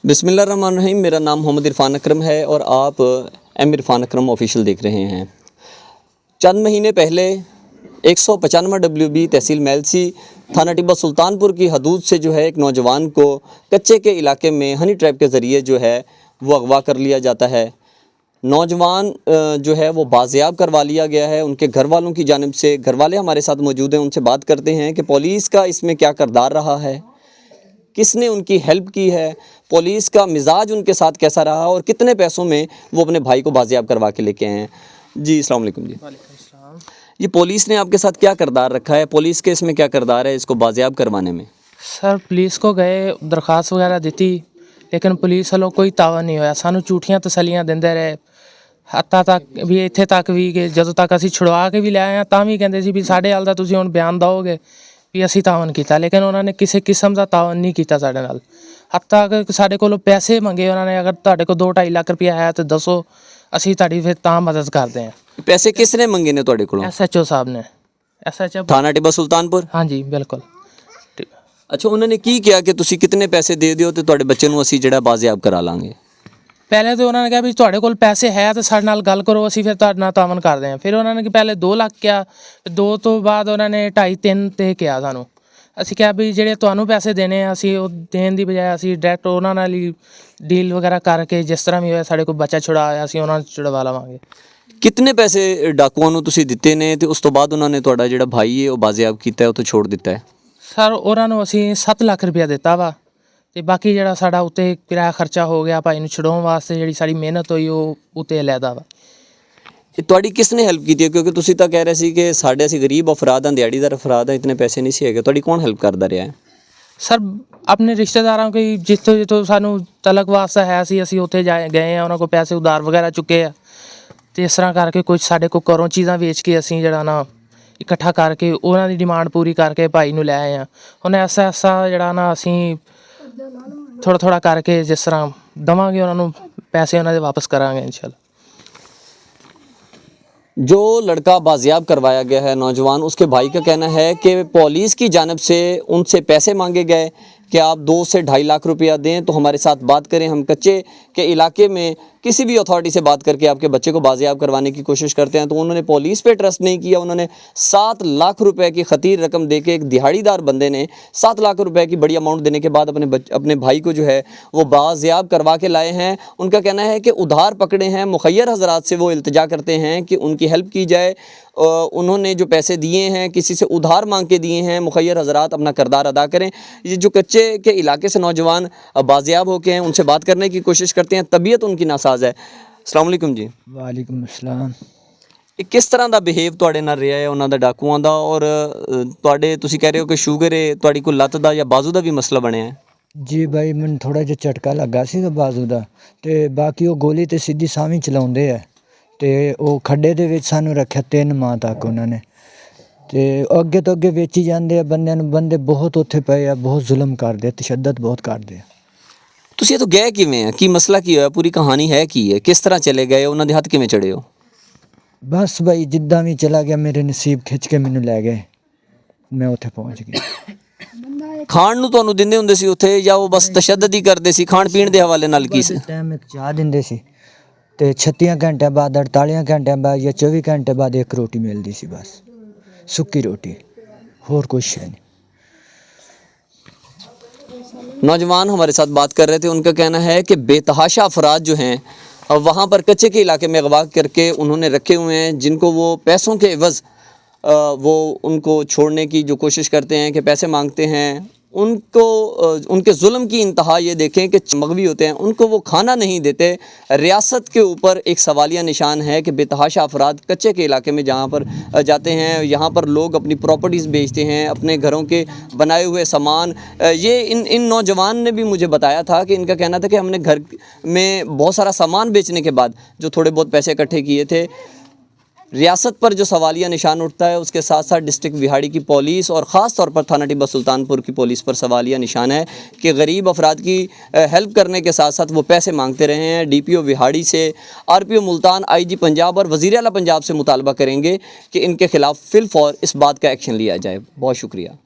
बिस्मिल्लाहिर्रहमानिर्रहीम। मेरा नाम मोहम्मद इरफान अकरम है और आप एम इरफान अकरम ऑफिशियल देख रहे हैं। चंद महीने पहले 195 WB तहसील मेलसी थाना टिब्बा सुल्तानपुर की हदूद से जो है एक नौजवान को कच्चे के इलाके में हनी ट्रैप के ज़रिए जो है वो अगवा कर लिया जाता है। नौजवान जो है वो बाजियाब करवा लिया गया है उनके घर वालों की जानिब से। घर वाले हमारे साथ मौजूद हैं, उनसे बात करते हैं कि पुलिस का इसमें क्या किरदार रहा है, किसने उनकी हेल्प की है, पुलिस का मिजाज उनके साथ कैसा रहा और कितने पैसों में वो अपने भाई को बाजियाब करवा के लेके आए हैं। जी अस्सलाम वालेकुम। जी ये पुलिस ने आपके साथ क्या किरदार रखा है, पुलिस के इसमें क्या किरदार है इसको बाजियाब करवाने में? सर पुलिस को गए दरखास्त वगैरह दी लेकिन पुलिस वालों कोई तावन नहीं होया। सानू झूठियां तसलियां देंदे रहे, हत्ता तक भी इत्थे तक भी कि ਜਦੋਂ तक ਅਸੀਂ छुड़वा के भी ਲਿਆਏ ਆ ਤਾਂ ਵੀ ਕਹਿੰਦੇ ਸੀ ਵੀ ਸਾਡੇ ਹਾਲ ਦਾ ਤੁਸੀਂ ਹੁਣ ਬਿਆਨ ਦਿਓਗੇ ਵੀ ਅਸੀਂ ਤਾवन ਕੀਤਾ, लेकिन ਉਹਨਾਂ ਨੇ ਕਿਸੇ किस्म ਦਾ ਤਾवन ਨਹੀਂ ਕੀਤਾ ਸਾਡੇ ਨਾਲ। ਹੱਤਾ ਕਿ ਸਾਡੇ ਕੋਲੋਂ ਪੈਸੇ ਮੰਗੇ ਉਹਨਾਂ ਨੇ, ਅਗਰ ਤੁਹਾਡੇ ਕੋਲ 2-2.5 ਲੱਖ ਰੁਪਇਆ ਹੈ ਤਾਂ ਦੱਸੋ ਅਸੀਂ ਤੁਹਾਡੀ ਫਿਰ ਤਾਂ ਮਦਦ ਕਰਦੇ ਹਾਂ। पैसे किसने मंगे ने ਤੁਹਾਡੇ ਕੋਲੋਂ? SHO ਸਾਹਿਬ ਨੇ। SHO थाना टिब्बा सुल्तानपुर? हाँ जी बिल्कुल। अच्छा, उन्होंने की किया कि ਤੁਸੀਂ कितने पैसे दे ਦਿਓ ਤੇ ਤੁਹਾਡੇ ਬੱਚੇ ਨੂੰ ਅਸੀਂ ਜਿਹੜਾ ਬਾजियाब ਕਰਾ ਲਾਂਗੇ? ਪਹਿਲੇ ਤਾਂ ਉਹਨਾਂ ਨੇ ਕਿਹਾ ਵੀ ਤੁਹਾਡੇ ਕੋਲ ਪੈਸੇ ਹੈ ਤਾਂ ਸਾਡੇ ਨਾਲ ਗੱਲ ਕਰੋ, ਅਸੀਂ ਫਿਰ ਤੁਹਾਡੇ ਨਾਲ ਤਾਵਨ ਕਰਦੇ ਹਾਂ। ਫਿਰ ਉਹਨਾਂ ਨੇ ਕਿ ਪਹਿਲੇ 2 ਲੱਖ ਕਿਹਾ, 2 ਤੋਂ ਬਾਅਦ ਉਹਨਾਂ ਨੇ 2.5-3 ਤੇ ਕਿਹਾ ਸਾਨੂੰ। ਅਸੀਂ ਕਿਹਾ ਵੀ ਜਿਹੜੇ ਤੁਹਾਨੂੰ ਪੈਸੇ ਦੇਣੇ ਆ ਅਸੀਂ ਉਹ ਦੇਣ ਦੀ ਬਜਾਏ ਅਸੀਂ ਡਾਇਰੈਕਟ ਉਹਨਾਂ ਨਾਲ ਹੀ ਡੀਲ ਵਗੈਰਾ ਕਰਕੇ ਜਿਸ ਤਰ੍ਹਾਂ ਵੀ ਹੋਇਆ ਸਾਡੇ ਕੋਲ ਬੱਚਾ ਛੁਡਾਇਆ ਅਸੀਂ ਉਹਨਾਂ ਨੂੰ ਛੁਡਵਾ ਲਵਾਂਗੇ। कितने पैसे डाकुआं ਨੂੰ ਤੁਸੀਂ ਦਿੱਤੇ ਨੇ ਤੇ ਉਸ ਤੋਂ ਬਾਅਦ ਉਹਨਾਂ ਨੇ ਤੁਹਾਡਾ ਜਿਹੜਾ ਭਾਈ ਹੈ ਉਹ ਬਾजियाब ਕੀਤਾ ਹੈ, ਉੱਥੋਂ ਛੋੜ ਦਿੱਤਾ ਹੈ? ਸਰ ਉਹਨਾਂ ਨੂੰ ਅਸੀਂ 7 ਲੱਖ ਰੁਪਇਆ ਦਿੱਤਾ ਵਾ ਤੇ ਬਾਕੀ ਜਿਹੜਾ ਸਾਡਾ ਉੱਤੇ ਕਿਰਾਇਆ ਖਰਚਾ ਹੋ ਗਿਆ ਭਾਈ ਨੂੰ ਛੁਡਾਉਣ ਵਾਸਤੇ, ਜਿਹੜੀ ਸਾਡੀ ਮਿਹਨਤ ਹੋਈ ਉਹ ਉੱਤੇ ਲੈਦਾ ਵਾ। ਇਹ ਤੁਹਾਡੀ ਕਿਸ ਨੇ ਹੈਲਪ ਕੀਤੀ ਹੈ? ਕਿਉਂਕਿ ਤੁਸੀਂ ਤਾਂ ਕਹਿ ਰਹੇ ਸੀ ਕਿ ਸਾਡੇ ਅਸੀਂ ਗਰੀਬ ਅਫਰਾਦ ਹਾਂ, ਦਿਹਾੜੀਦਾਰ ਅਫਰਾਦ ਹਾਂ, ਇਤਨੇ ਪੈਸੇ ਨਹੀਂ ਸੀ ਹੈਗੇ। ਤੁਹਾਡੀ ਕੌਣ ਹੈਲਪ ਕਰਦਾ ਰਿਹਾ ਹੈ? ਸਰ ਆਪਣੇ ਰਿਸ਼ਤੇਦਾਰਾਂ ਕੋਈ ਜਿੱਥੋਂ ਸਾਨੂੰ ਤਲਕ ਵਾਸਤਾ ਹੈ ਅਸੀਂ ਉੱਥੇ ਗਏ ਆ, ਉਹਨਾਂ ਕੋਲ ਪੈਸੇ ਉਧਾਰ ਵਗੈਰਾ ਚੁੱਕੇ ਆ ਤੇ ਇਸ ਤਰ੍ਹਾਂ ਕਰਕੇ ਕੁਝ ਸਾਡੇ ਕੋਲ ਘਰੋਂ ਚੀਜ਼ਾਂ ਵੇਚ ਕੇ ਅਸੀਂ ਜਿਹੜਾ ਨਾ ਇਕੱਠਾ ਕਰਕੇ ਉਹਨਾਂ ਦੀ ਡਿਮਾਂਡ ਪੂਰੀ ਕਰਕੇ ਭਾਈ ਨੂੰ ਲੈ ਆਏ ਆ। ਹੁਣ ਐਸਾ ਜਿਹੜਾ ਨਾ ਅਸੀਂ थोड़ा करके जिस तरह देवांगे उन्होंने पैसे उन्होंने वापस करांगे इंशाल्लाह। जो लड़का बाजियाब करवाया गया है नौजवान, उसके भाई का कहना है कि पुलिस की जानिब से उनसे पैसे मांगे गए कि आप 2 से 2.5 लाख रुपया दें तो हमारे साथ बात करें, हम कच्चे के इलाके में किसी भी अथॉरिटी से बात करके आपके बच्चे को बाजियाब करवाने की कोशिश करते हैं। तो उन्होंने पुलिस पे ट्रस्ट नहीं किया, उन्होंने 7 लाख रुपए की खतीर रकम देके एक दिहाड़ीदार बंदे ने 7 लाख रुपए की बड़ी अमाउंट देने के बाद अपने भाई को जो है वो बाजियाब करवा के लाए हैं। उनका कहना है कि उधार पकड़े हैं, मुखय्यर हजरात से वो इल्तिजा करते हैं कि उनकी हेल्प की जाए। उन्होंने जो पैसे दिए हैं किसी से उधार मांग के दिए हैं, मुखय्यर हजरात अपना किरदार अदा करें। ये जो कच्चे के इलाके से नौजवान बाजियाब होके हैं उनसे बात करने की कोशिश करते हैं, तबीयत उनकी नासाज है। अस्सलाम वालेकुम जी। वालेकुम अस्सलाम। किस तरह का बिहेव ਤੁਹਾਡੇ ਨਾਲ ਰਿਹਾ ਹੈ ਉਹਨਾਂ ਦਾ ਡਾਕੂਆਂ ਦਾ ਔਰ ਤੁਹਾਡੇ ਤੁਸੀਂ ਕਹਿ ਰਹੇ ਹੋ ਕਿ ਸ਼ੂਗਰ ਹੈ, ਤੁਹਾਡੀ ਕੋਈ ਲੱਤ ਦਾ ਜਾਂ ਬਾਜ਼ੂ ਦਾ ਵੀ ਮਸਲਾ ਬਣਿਆ ਹੈ? ਜੀ ਬਾਈ ਮੈਨੂੰ ਥੋੜਾ ਜਿਹਾ ਝਟਕਾ ਲੱਗਾ ਸੀਗਾ ਬਾਜ਼ੂ ਦਾ ਤੇ ਬਾਕੀ ਉਹ ਗੋਲੀ ਤੇ ਸਿੱਧੀ ਸਾਵੀਂ ਚਲਾਉਂਦੇ ਆ ਤੇ ਉਹ ਖੱਡੇ ਦੇ ਵਿੱਚ ਸਾਨੂੰ ਰੱਖਿਆ 3 ਮਾਹ ਤੱਕ ਉਹਨਾਂ ਨੇ ਤੇ ਅੱਗੇ ਤੋਂ ਅੱਗੇ ਵੇਚੀ ਜਾਂਦੇ ਆ ਬੰਦਿਆਂ ਨੂੰ। ਬੰਦੇ ਬਹੁਤ ਉੱਥੇ ਪਏ ਆ, ਬਹੁਤ ਜ਼ੁਲਮ ਕਰਦੇ ਆ, ਤਸ਼ੱਦਦ ਬਹੁਤ ਕਰਦੇ ਆ। ਤੁਸੀਂ ਇਹ ਤੋਂ ਗਏ ਕਿਵੇਂ ਆ? ਕੀ ਮਸਲਾ ਕੀ ਹੋਇਆ? ਪੂਰੀ ਕਹਾਣੀ ਹੈ ਕੀ ਹੈ? ਕਿਸ ਤਰ੍ਹਾਂ ਚਲੇ ਗਏ? ਉਹਨਾਂ ਦੇ ਹੱਥ ਕਿਵੇਂ ਚੜੇ ਹੋ? ਬਸ ਬਾਈ ਜਿੱਦਾਂ ਵੀ ਚਲਾ ਗਿਆ ਮੇਰੇ ਨਸੀਬ ਖਿੱਚ ਕੇ ਮੈਨੂੰ ਲੈ ਗਏ, ਮੈਂ ਉੱਥੇ ਪਹੁੰਚ ਗਿਆ। ਖਾਣ ਨੂੰ ਤੁਹਾਨੂੰ ਦਿੰਦੇ ਹੁੰਦੇ ਸੀ ਉੱਥੇ ਜਾਂ ਉਹ ਬਸ ਤਸ਼ੱਦਦ ਹੀ ਕਰਦੇ ਸੀ? ਖਾਣ ਪੀਣ ਦੇ ਹਵਾਲੇ ਨਾਲ ਕੀ ਸੀ? ਟਾਈਮ ਇੱਕ ਚਾਹ ਦਿੰਦੇ ਸੀ ਤੇ 36 ਘੰਟਿਆਂ ਬਾਅਦ 48 ਘੰਟਿਆਂ ਬਾਅਦ ਜਾਂ 24 ਘੰਟੇ ਬਾਅਦ ਇੱਕ ਰੋਟੀ ਮਿਲਦੀ ਸੀ, बस सूखी रोटी, और कुछ नहीं। नौजवान हमारे साथ बात कर रहे थे, उनका कहना है कि बेतहाशा अफराद जो हैं वहाँ पर कच्चे के इलाके में अगवा करके उन्होंने रखे हुए हैं, जिनको वो पैसों के एवज़ वो उनको छोड़ने की जो कोशिश करते हैं कि पैसे मांगते हैं। उनको उनके जुल्म की इंतहा ये देखें कि मगवी होते हैं, उनको वो खाना नहीं देते। रियासत के ऊपर एक सवालिया निशान है कि बेतहाशा अफराद कच्चे के इलाके में जहाँ पर जाते हैं, यहाँ पर लोग अपनी प्रॉपर्टीज़ बेचते हैं, अपने घरों के बनाए हुए सामान। ये इन नौजवान ने भी मुझे बताया था कि इनका कहना था कि हमने घर में बहुत सारा सामान बेचने के बाद जो थोड़े बहुत पैसे इकट्ठे किए थे, रियासत पर जो सवालिया निशान उठता है उसके साथ साथ डिस्ट्रिक्ट बिहाड़ी की पुलिस और ख़ास तौर पर थाना टिब्बा सुल्तानपुर की पुलिस पर सवालिया निशान है कि गरीब अफराद की हेल्प करने के साथ साथ वो पैसे मांगते रहे हैं। DPO बिहाड़ी से RPO मुल्तान, IG पंजाब और वज़ीर आला पंजाब से मुतालबा करेंगे कि इनके ख़िलाफ़ फिलफौर इस बात का एक्शन लिया जाए। बहुत शुक्रिया।